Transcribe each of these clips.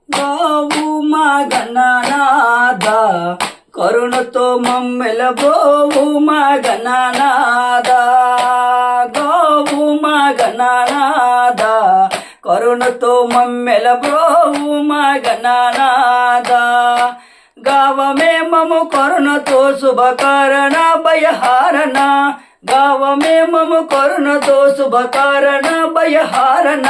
గోవు మా గణనాథ కరుణతో మమ్మెల గోవు మా గణనాథ గోవు మా గణనాథ కరుణతో మమ్మెల గోవు మా గణనాథ గావమే మము కరుణతో శుభకారణ భయహారణ గావమే మము కరుణతో శుభకారణ భయహారణ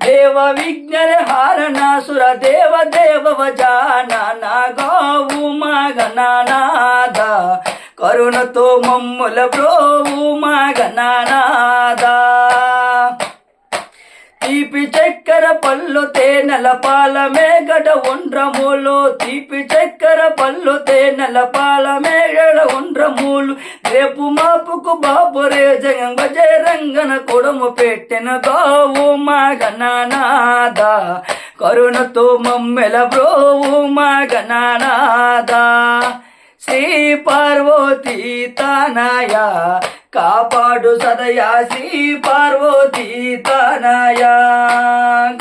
దేవ విఘ్నర హారణ సుర దేవ దేవ జానన గోవు మా గణనాథ కరుణతో మమ్ముల బ్రోవు మా గణనాథ తీపి చక్కెర పళ్ళు తేనెల పాలమే గడ ఉండ్రములు తీపి చక్కెర పళ్ళు తేనెల పాలమే గడ ఉండ్రములు రేపు మాపుకు బాబురే జగం జయ రంగన కొడుము పెట్టిన గోవు మా గణనాథ కరుణతో మమ్మెల బ్రోవు మా గణనాథ శ్రీ పార్వతీ తనయ కాపాడు సదయా శ్రీ పార్వతీ తనయ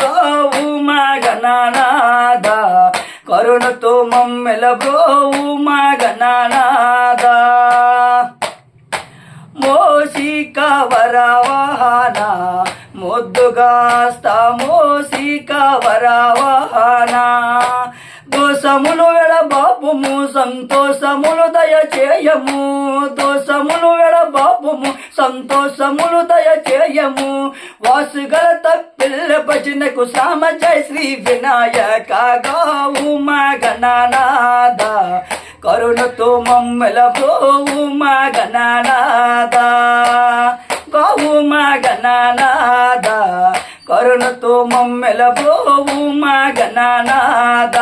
గోవు మా గణనాథ కరుణతో మమ్మెల బ్రోవు మా గణనాథ మోసిక వరవాహన ముద్దుగాస్త మోసిక వరవాహన దోషములు వెడబాపుము సంతోషములు దయచేయము దోషములు వెడబాపుము సంతోషములు దయచేయము వాసుగల తప్పిల్ల భజనకు శ్యామ జయ శ్రీ వినాయక గోవు మా గణనాథ కరుణతో మమ్మెల గోవు మా గణనాథ గోవు మా గణనాథ కరుణతో మమ్మెల బ్రోవు మా గణనాథ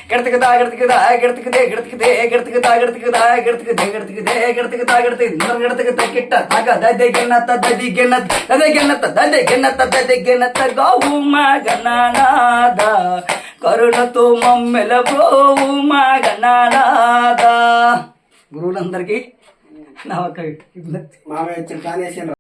గడతకదా గడతకదా గడతకదే గడతకదే గడతకదా గడతకదా గడతకదే గడతకదే గడతకదా గడతకదే గడతకద కిట్ట తగ దదెగెనత దదిగెనత దదెగెనత దదెగెనత దదెగెనత గోవు మా గణనాథ కరుణతో మమ్మెల బ్రోవు మా గణనాథ గురువులందరికీ నా ఒక